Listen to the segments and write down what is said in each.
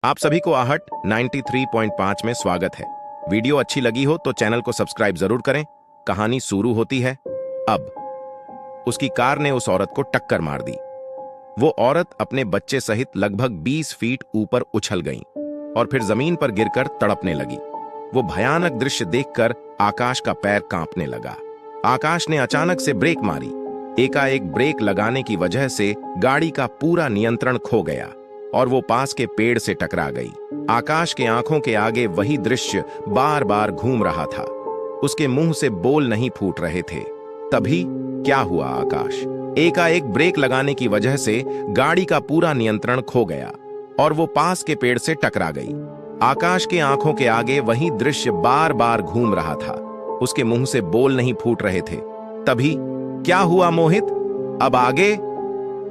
आप सभी को आहट 93.5 में स्वागत है। वीडियो अच्छी लगी हो तो चैनल को सब्सक्राइब जरूर करें। कहानी शुरू होती है। अब उसकी कार ने उस औरत को टक्कर मार दी। वो औरत अपने बच्चे सहित लगभग 20 फीट ऊपर उछल गई और फिर जमीन पर गिरकर तड़पने लगी। वो भयानक दृश्य देखकर आकाश का पैर कांपने लगा। आकाश ने अचानक से ब्रेक मारी। एकाएक ब्रेक लगाने की वजह से गाड़ी का पूरा नियंत्रण खो गया और वो पास के पेड़ से टकरा गई। आकाश के आंखों के आगे वही दृश्य बार बार घूम रहा था। उसके मुंह से बोल नहीं फूट रहे थे। तभी क्या हुआ? आकाश एकाएक ब्रेक लगाने की वजह से गाड़ी का पूरा नियंत्रण खो गया और वो पास के पेड़ से टकरा गई। आकाश के आंखों के आगे वही दृश्य बार बार घूम रहा था। उसके मुंह से बोल नहीं फूट रहे थे। तभी क्या हुआ? मोहित, अब आगे।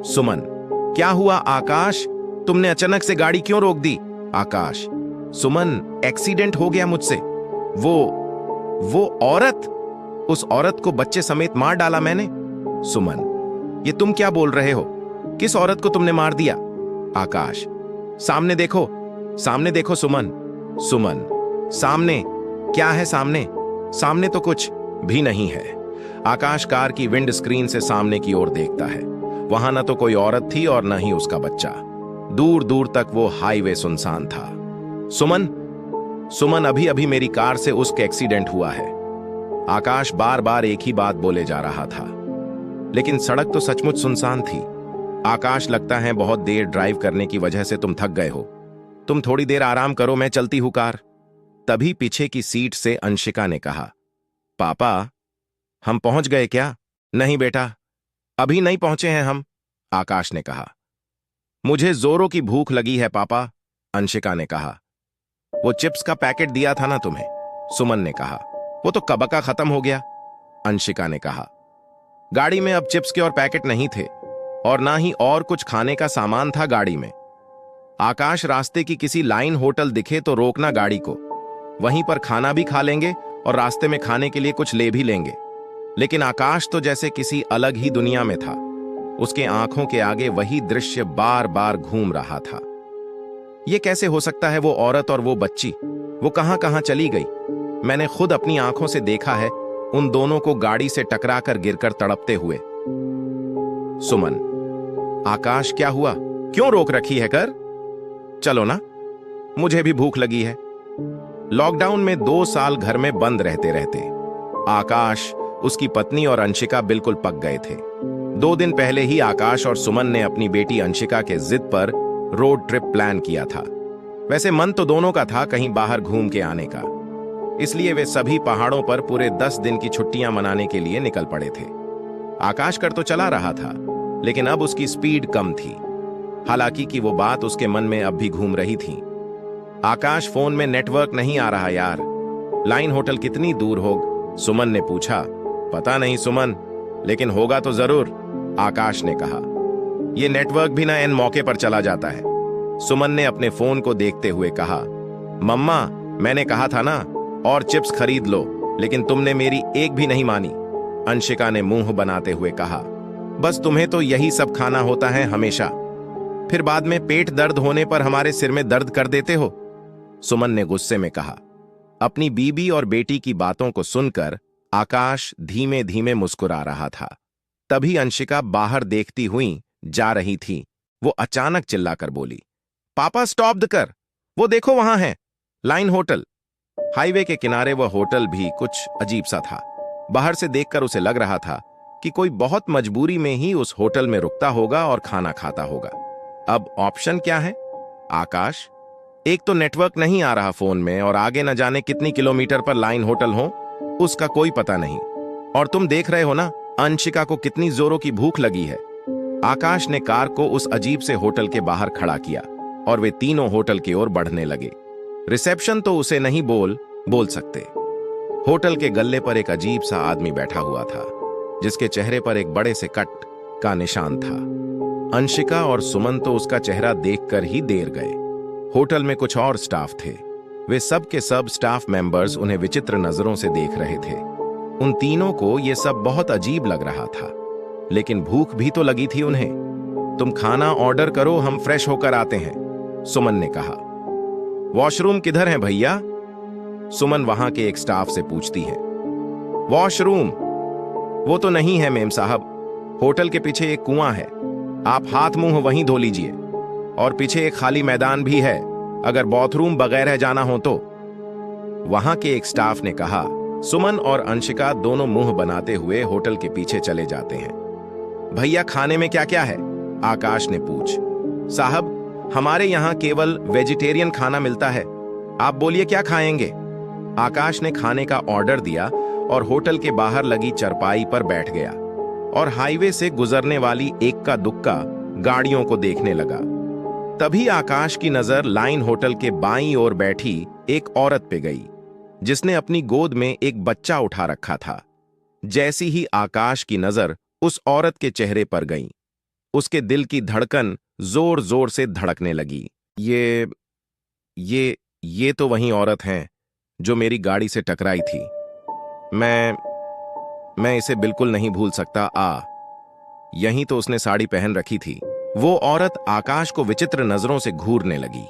सुमन, क्या हुआ? आकाश, तुमने अचानक से गाड़ी क्यों रोक दी? आकाश, सुमन, एक्सीडेंट हो गया मुझसे। वो औरत, उस औरत को बच्चे समेत मार डाला मैंने। सुमन, ये तुम क्या बोल रहे हो? किस औरत को तुमने मार दिया? आकाश, सामने देखो, सामने देखो। सुमन, सुमन, सामने क्या है? सामने सामने तो कुछ भी नहीं है। आकाश कार की विंड स्क्रीन से सामने की ओर देखता है। वहां न तो कोई औरत थी और न ही उसका बच्चा। दूर दूर तक वो हाईवे सुनसान था। सुमन, सुमन, अभी अभी मेरी कार से उसका एक्सीडेंट हुआ है। आकाश बार बार एक ही बात बोले जा रहा था, लेकिन सड़क तो सचमुच सुनसान थी। आकाश, लगता है बहुत देर ड्राइव करने की वजह से तुम थक गए हो। तुम थोड़ी देर आराम करो, मैं चलती हूं कार। तभी पीछे की सीट से अंशिका ने कहा, पापा, हम पहुंच गए क्या? नहीं बेटा, अभी नहीं पहुंचे हैं हम, आकाश ने कहा। मुझे जोरों की भूख लगी है पापा, अंशिका ने कहा। वो चिप्स का पैकेट दिया था ना तुम्हें, सुमन ने कहा। वो तो कब का खत्म हो गया, अंशिका ने कहा। गाड़ी में अब चिप्स के और पैकेट नहीं थे और ना ही और कुछ खाने का सामान था गाड़ी में। आकाश, रास्ते की किसी लाइन होटल दिखे तो रोकना गाड़ी को, वहीं पर खाना भी खा लेंगे और रास्ते में खाने के लिए कुछ ले भी लेंगे। लेकिन आकाश तो जैसे किसी अलग ही दुनिया में था। उसके आंखों के आगे वही दृश्य बार बार घूम रहा था। यह कैसे हो सकता है? वो औरत और वो बच्ची, वो कहां कहां चली गई? मैंने खुद अपनी आंखों से देखा है उन दोनों को गाड़ी से टकराकर गिरकर तड़पते हुए। सुमन, आकाश, क्या हुआ? क्यों रोक रखी है कर? चलो ना, मुझे भी भूख लगी है। लॉकडाउन में 2 साल घर में बंद रहते रहते आकाश, उसकी पत्नी और अंशिका बिल्कुल पक गए थे। 2 दिन पहले ही आकाश और सुमन ने अपनी बेटी अंशिका के जिद पर रोड ट्रिप प्लान किया था। वैसे मन तो दोनों का था कहीं बाहर घूम के आने का, इसलिए वे सभी पहाड़ों पर पूरे 10 दिन की छुट्टियां मनाने के लिए निकल पड़े थे। आकाश कर तो चला रहा था, लेकिन अब उसकी स्पीड कम थी। हालांकि कि वो बात उसके मन में अब भी घूम रही थी। आकाश, फोन में नेटवर्क नहीं आ रहा यार। लाइन होटल कितनी दूर हो? सुमन ने पूछा। पता नहीं सुमन, लेकिन होगा तो जरूर, आकाश ने कहा। यह नेटवर्क भी ना एन मौके पर चला जाता है, सुमन ने अपने फोन को देखते हुए कहा। मम्मा, मैंने कहा था ना और चिप्स खरीद लो, लेकिन तुमने मेरी एक भी नहीं मानी, अंशिका ने मुंह बनाते हुए कहा। बस तुम्हें तो यही सब खाना होता है हमेशा, फिर बाद में पेट दर्द होने पर हमारे सिर में दर्द कर देते हो, सुमन ने गुस्से में कहा। अपनी बीबी और बेटी की बातों को सुनकर आकाश धीमे धीमे मुस्कुरा रहा था। तभी अंशिका बाहर देखती हुई जा रही थी। वो अचानक चिल्लाकर बोली, पापा, स्टॉप कर, वो देखो वहां है लाइन होटल। हाईवे के किनारे वह होटल भी कुछ अजीब सा था। बाहर से देखकर उसे लग रहा था कि कोई बहुत मजबूरी में ही उस होटल में रुकता होगा और खाना खाता होगा। अब ऑप्शन क्या है? आकाश, एक तो नेटवर्क नहीं आ रहा फोन में और आगे न जाने कितनी किलोमीटर पर लाइन होटल हो, उसका कोई पता नहीं। और तुम देख रहे हो ना अंशिका को कितनी जोरों की भूख लगी है। आकाश ने कार को उस अजीब से होटल के बाहर खड़ा किया और वे तीनों होटल की ओर बढ़ने लगे। रिसेप्शन तो उसे नहीं बोल सकते। होटल के गल्ले पर एक अजीब सा आदमी बैठा हुआ था, जिसके चेहरे पर एक बड़े से कट का निशान था। अंशिका और सुमन तो उसका चेहरा देखकर ही देर गए। होटल में कुछ और स्टाफ थे। वे सब के सब स्टाफ मेंबर्स उन्हें विचित्र नजरों से देख रहे थे। उन तीनों को यह सब बहुत अजीब लग रहा था, लेकिन भूख भी तो लगी थी उन्हें। तुम खाना ऑर्डर करो, हम फ्रेश होकर आते हैं, सुमन ने कहा। वॉशरूम किधर है भैया? सुमन वहां के एक स्टाफ से पूछती है। वॉशरूम? वो तो नहीं है मेम साहब, होटल के पीछे एक कुआं है, आप हाथ मुंह वहीं धो लीजिए, और पीछे एक खाली मैदान भी है, अगर बाथरूम बगैर जाना हो तो। वहां के एक स्टाफ ने कहा। सुमन और अंशिका दोनों मुंह बनाते हुए होटल के पीछे चले जाते हैं। भैया खाने में क्या क्या है? आकाश ने पूछ। साहब हमारे यहाँ केवल वेजिटेरियन खाना मिलता है, आप बोलिए क्या खाएंगे? आकाश ने खाने का ऑर्डर दिया और होटल के बाहर लगी चरपाई पर बैठ गया और हाईवे से गुजरने वाली एक्का दुक्का गाड़ियों को देखने लगा। तभी आकाश की नजर लाइन होटल के बाईं ओर बैठी एक औरत पे गई, जिसने अपनी गोद में एक बच्चा उठा रखा था। जैसी ही आकाश की नजर उस औरत के चेहरे पर गई, उसके दिल की धड़कन जोर जोर से धड़कने लगी। ये तो वही औरत हैं जो मेरी गाड़ी से टकराई थी। मैं इसे बिल्कुल नहीं भूल सकता। यहीं तो उसने साड़ी पहन रखी थी। वो औरत आकाश को विचित्र नजरों से घूरने लगी।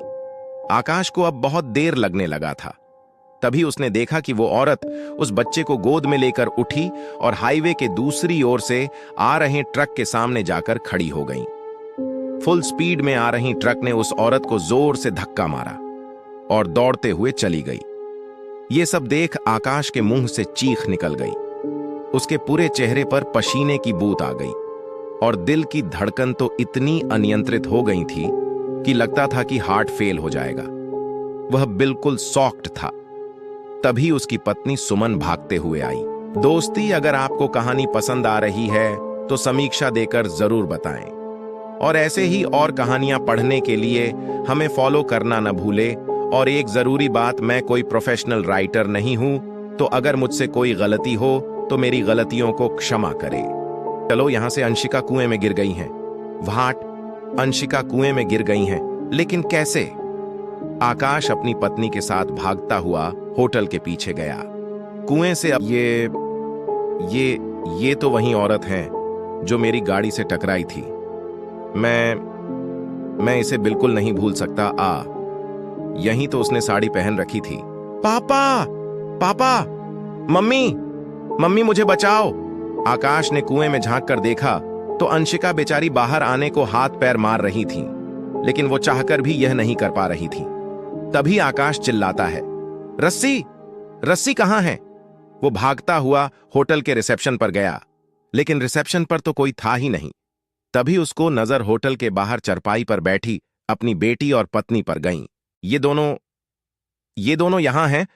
आकाश को अब बहुत देर लगने लगा था। तभी उसने देखा कि वो औरत उस बच्चे को गोद में लेकर उठी और हाईवे के दूसरी ओर से आ रहे ट्रक के सामने जाकर खड़ी हो गई। फुल स्पीड में आ रही ट्रक ने उस औरत को जोर से धक्का मारा और दौड़ते हुए चली गई। ये सब देख आकाश के मुंह से चीख निकल गई। उसके पूरे चेहरे पर पसीने की बूंद आ गई और दिल की धड़कन तो इतनी अनियंत्रित हो गई थी कि लगता था कि हार्ट फेल हो जाएगा। वह बिल्कुल सॉक्ड था। तभी उसकी पत्नी सुमन भागते हुए आई। दोस्ती, अगर आपको कहानी पसंद आ रही है तो समीक्षा देकर जरूर बताएं, और ऐसे ही और कहानियां पढ़ने के लिए हमें फॉलो करना न भूले। और एक जरूरी बात, मैं कोई प्रोफेशनल राइटर नहीं हूं, तो अगर मुझसे कोई गलती हो तो मेरी गलतियों को क्षमा करें। चलो, यहां से अंशिका कुएं में गिर गई हैं। वाट, अंशिका कुएं में गिर गई हैं, लेकिन कैसे? आकाश अपनी पत्नी के साथ भागता हुआ होटल के पीछे गया। कुएं से अब ये तो वही औरत हैं जो मेरी गाड़ी से टकराई थी। मैं इसे बिल्कुल नहीं भूल सकता। यहीं तो उसने साड़ी पहन रखी थी। पापा, मम्मी मुझे बचाओ। आकाश ने कुएं में झांक कर देखा तो अंशिका बेचारी बाहर आने को हाथ पैर मार रही थी, लेकिन वो चाहकर भी यह नहीं कर पा रही थी। तभी आकाश चिल्लाता है, रस्सी कहां है? वो भागता हुआ होटल के रिसेप्शन पर गया, लेकिन रिसेप्शन पर तो कोई था ही नहीं। तभी उसको नजर होटल के बाहर चरपाई पर बैठी अपनी बेटी और पत्नी पर गई। ये दोनों यहां हैं,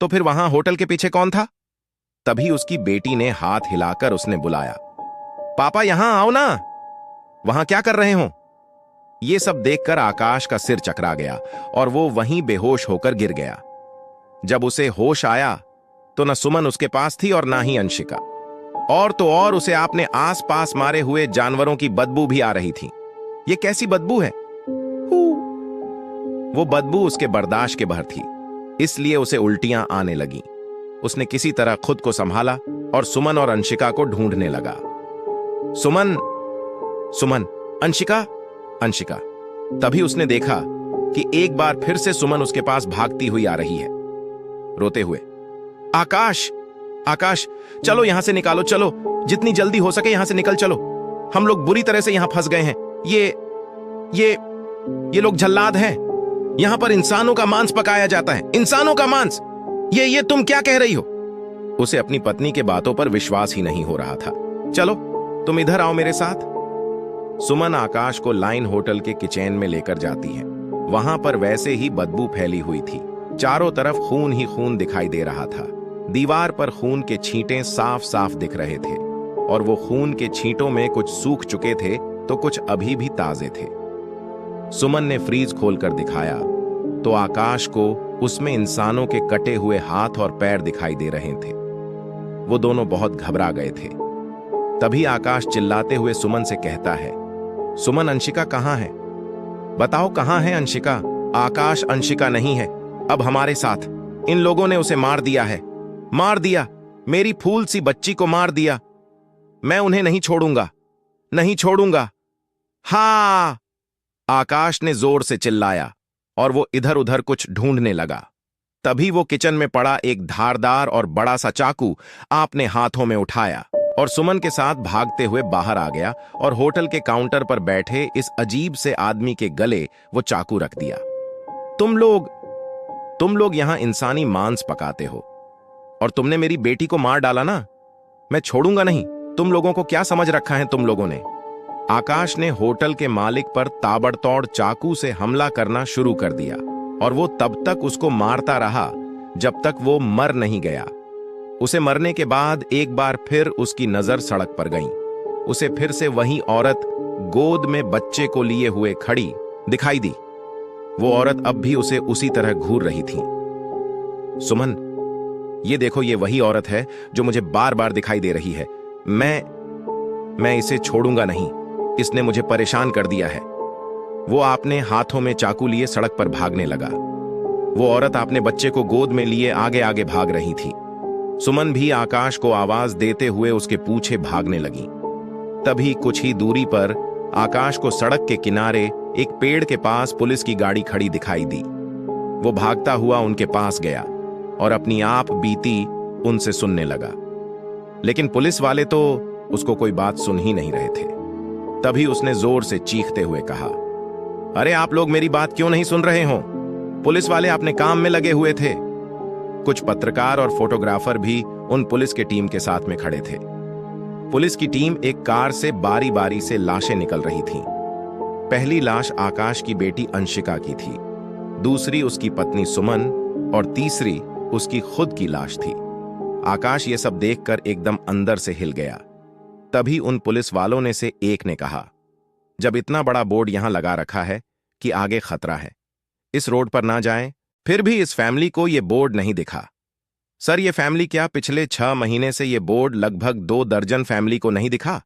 तो फिर वहां होटल के पीछे कौन था? तभी उसकी बेटी ने हाथ हिलाकर उसने बुलाया, पापा यहां आओ ना, वहां क्या कर रहे हो? ये सब देखकर आकाश का सिर चकरा गया और वो वहीं बेहोश होकर गिर गया। जब उसे होश आया तो न सुमन उसके पास थी और ना ही अंशिका, और तो और उसे आपने आसपास मारे हुए जानवरों की बदबू भी आ रही थी। ये कैसी बदबू है? वो बदबू उसके बर्दाश्त के बाहर थी, इसलिए उसे उल्टियां आने लगी। उसने किसी तरह खुद को संभाला और सुमन और अंशिका को ढूंढने लगा। सुमन, अंशिका। तभी उसने देखा कि एक बार फिर से सुमन उसके पास भागती हुई आ रही है, रोते हुए। आकाश, चलो यहां से निकालो, चलो, जितनी जल्दी हो सके यहां से निकल चलो, हम लोग बुरी तरह से यहां फंस गए हैं। ये लोग जल्लाद हैं, यहां पर इंसानों का मांस पकाया जाता है, इंसानों का मांस। ये तुम क्या कह रही हो? उसे अपनी पत्नी के बातों पर विश्वास ही नहीं हो रहा था। चलो तुम इधर आओ मेरे साथ। सुमन आकाश को लाइन होटल के किचन में लेकर जाती है। वहां पर वैसे ही बदबू फैली हुई थी, चारों तरफ खून ही खून दिखाई दे रहा था। दीवार पर खून के छींटे साफ साफ दिख रहे थे, और वो खून के छींटों में कुछ सूख चुके थे तो कुछ अभी भी ताजे थे। सुमन ने फ्रीज खोलकर दिखाया तो आकाश को उसमें इंसानों के कटे हुए हाथ और पैर दिखाई दे रहे थे। वो दोनों बहुत घबरा गए थे। तभी आकाश चिल्लाते हुए सुमन से कहता है, सुमन, अंशिका कहां है? बताओ कहां है अंशिका? आकाश, अंशिका नहीं है अब हमारे साथ। इन लोगों ने उसे मार दिया, मेरी फूल सी बच्ची को मार दिया। मैं उन्हें नहीं छोड़ूंगा। हाँ, आकाश ने जोर से चिल्लाया और वो इधर उधर कुछ ढूंढने लगा। तभी वो किचन में पड़ा एक धारदार और बड़ा सा चाकू आपने हाथों में उठाया और सुमन के साथ भागते हुए बाहर आ गया और होटल के काउंटर पर बैठे इस अजीब से आदमी के गले वो चाकू रख दिया। तुम लोग यहां इंसानी मांस पकाते हो और तुमने मेरी बेटी को मार डाला ना, मैं छोड़ूंगा नहीं। तुम लोगों को क्या समझ रखा है तुम लोगों ने? आकाश ने होटल के मालिक पर ताबड़तोड़ चाकू से हमला करना शुरू कर दिया और वो तब तक उसको मारता रहा जब तक वो मर नहीं गया। उसे मरने के बाद एक बार फिर उसकी नजर सड़क पर गई। उसे फिर से वही औरत गोद में बच्चे को लिए हुए खड़ी दिखाई दी। वो औरत अब भी उसे उसी तरह घूर रही थी। सुमन, ये देखो, ये वही औरत है जो मुझे बार बार दिखाई दे रही है। मैं इसे छोड़ूंगा नहीं, इसने मुझे परेशान कर दिया है। वो आपने हाथों में चाकू लिए सड़क पर भागने लगा। वो औरत आपने बच्चे को गोद में लिए आगे आगे भाग रही थी। सुमन भी आकाश को आवाज देते हुए उसके पीछे भागने लगी। तभी कुछ ही दूरी पर आकाश को सड़क के किनारे एक पेड़ के पास पुलिस की गाड़ी खड़ी दिखाई दी। वो भागता हुआ उनके पास गया और अपनी आप बीती उनसे सुनने लगा, लेकिन पुलिस वाले तो उसको कोई बात सुन ही नहीं रहे थे। तभी उसने जोर से चीखते हुए कहा, अरे आप लोग मेरी बात क्यों नहीं सुन रहे हो? पुलिस वाले अपने काम में लगे हुए थे। कुछ पत्रकार और फोटोग्राफर भी उन पुलिस के टीम के साथ में खड़े थे। पुलिस की टीम एक कार से बारी बारी से लाशें निकल रही थीं। पहली लाश आकाश की बेटी अंशिका की थी, दूसरी उसकी पत्नी सुमन और तीसरी उसकी खुद की लाश थी। आकाश ये सब देखकर एकदम अंदर से हिल गया। तभी उन पुलिस वालों ने से एक ने कहा, जब इतना बड़ा बोर्ड यहां लगा रखा है कि आगे खतरा है, इस रोड पर ना जाएं, फिर भी इस फैमिली को ये बोर्ड नहीं दिखा। सर, ये फैमिली क्या पिछले 6 महीने से ये बोर्ड लगभग 2 दर्जन फैमिली को नहीं दिखा?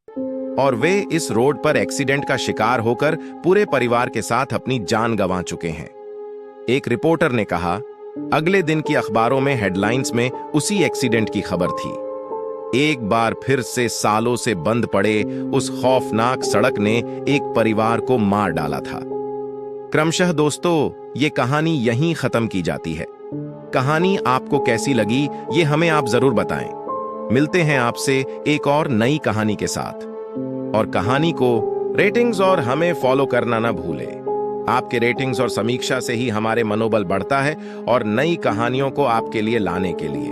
और वे इस रोड पर एक्सीडेंट का शिकार होकर पूरे परिवार के साथ अपनी जान गंवा चुके हैं। एक रिपोर्टर ने कहा, अगले दिन की अखबारों में हेडलाइंस में उसी एक्सीडेंट की खबर थी। एक बार फिर से सालों से बंद पड़े उस खौफनाक सड़क ने एक परिवार को मार डाला था। क्रमशः दोस्तों, ये कहानी यहीं खत्म की जाती है। कहानी आपको कैसी लगी ये हमें आप जरूर बताएं। मिलते हैं आपसे एक और नई कहानी के साथ। और कहानी को रेटिंग्स और हमें फॉलो करना ना भूलें। आपके रेटिंग्स और समीक्षा से ही हमारे मनोबल बढ़ता है और नई कहानियों को आपके लिए लाने के लिए।